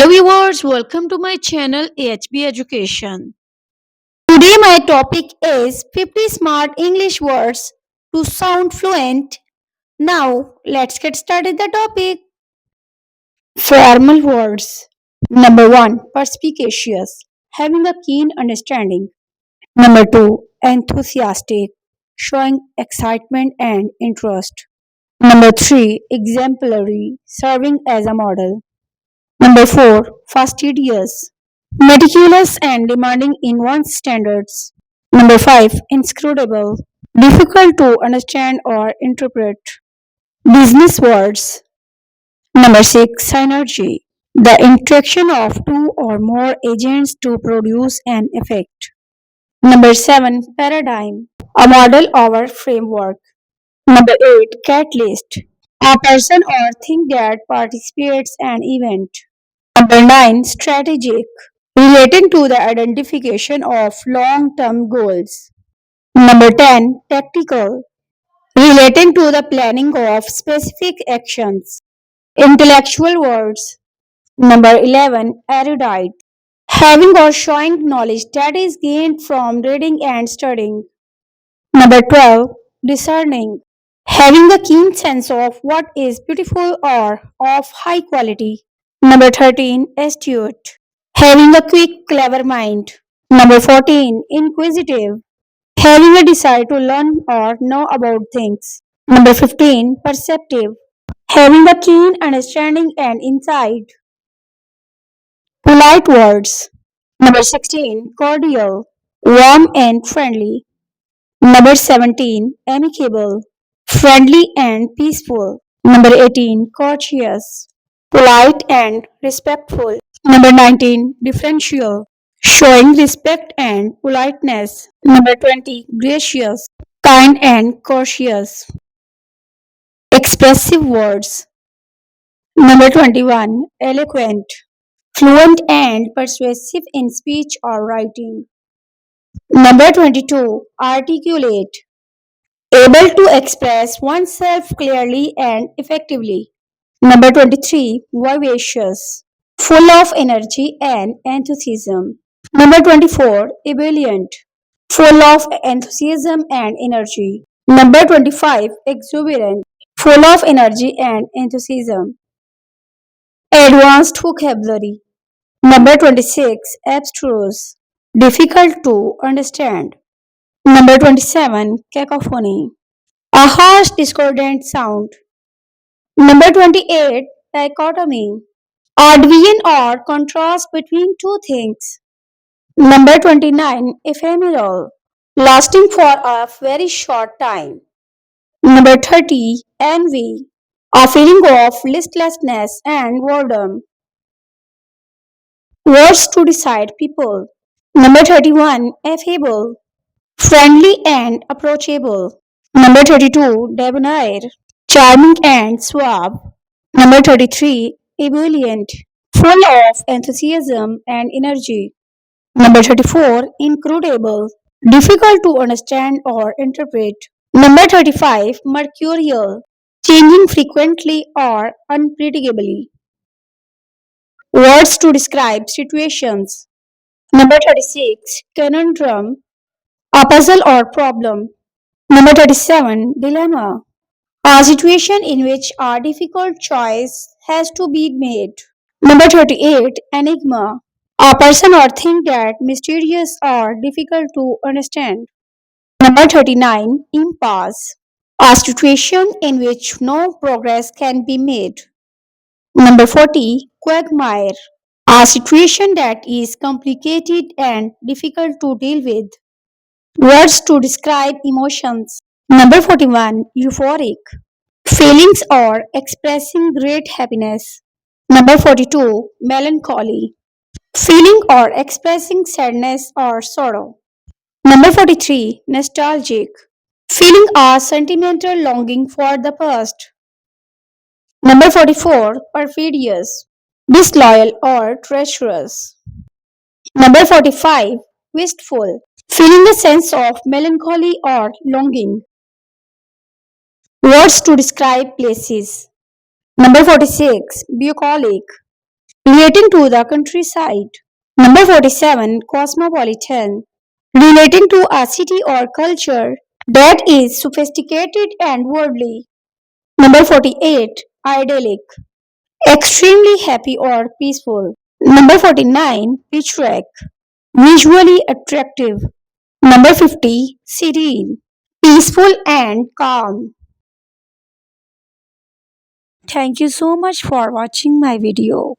Hello viewers, welcome to my channel AHB Education. Today my topic is 50 smart English words to sound fluent. Now let's get started the topic. Formal words. Number 1, perspicacious, having a keen understanding. Number 2, enthusiastic, showing excitement and interest. Number 3, exemplary, serving as a model. Number 4, fastidious, meticulous and demanding in one's standards. Number 5, inscrutable, difficult to understand or interpret. Business words. Number 6, synergy, the interaction of two or more agents to produce an effect. Number 7, paradigm, a model or framework. Number 8, catalyst, a person or thing that participates an event. Number 9, strategic, relating to the identification of long term goals. Number 10, tactical, relating to the planning of specific actions. Intellectual words. Number 11, erudite, having or showing knowledge that is gained from reading and studying. Number 12, discerning, having a keen sense of what is beautiful or of high quality. Number 13, astute, having a quick, clever mind. Number 14, inquisitive, having a desire to learn or know about things. Number 15, perceptive, having a keen understanding and insight. Polite words. Number 16, cordial, warm and friendly. Number 17, amicable, friendly and peaceful. Number 18, courteous, polite and respectful. Number 19, differential, showing respect and politeness. Number 20, gracious, kind and courteous. Expressive words. Number 21, eloquent, fluent and persuasive in speech or writing. Number 22, articulate, able to express oneself clearly and effectively. Number 23, vivacious, full of energy and enthusiasm. Number 24, ebullient, full of enthusiasm and energy. Number 25, exuberant, full of energy and enthusiasm. Advanced vocabulary. Number 26, abstruse, difficult to understand. Number 27, cacophony, a harsh discordant sound. Number 28, dichotomy, a division or contrast between two things. Number 29, ephemeral, lasting for a very short time. Number 30, envy, a feeling of listlessness and boredom. Words to decide people. Number 31, affable, friendly and approachable. Number 32, debonair, charming and suave. Number 33, ebullient, full of enthusiasm and energy. Number 34, incredible, difficult to understand or interpret. Number 35, mercurial, changing frequently or unpredictably. Words to describe situations. Number 36, conundrum, a puzzle or problem. Number 37, dilemma, a situation in which a difficult choice has to be made. Number 38, enigma, a person or thing that mysterious or difficult to understand. Number 39, impasse, a situation in which no progress can be made. Number 40, quagmire, a situation that is complicated and difficult to deal with. Words to describe emotions. Number 41, euphoric, feelings or expressing great happiness. Number 42, melancholy, feeling or expressing sadness or sorrow. Number 43, nostalgic, feeling a sentimental longing for the past. Number 44, perfidious, disloyal or treacherous. Number 45, wistful, feeling a sense of melancholy or longing. Words to describe places. Number 46, bucolic, relating to the countryside. Number 47, cosmopolitan, relating to a city or culture that is sophisticated and worldly. Number 48, idyllic, extremely happy or peaceful. Number 49, picturesque, visually attractive. Number 50, serene, peaceful and calm. Thank you so much for watching my video.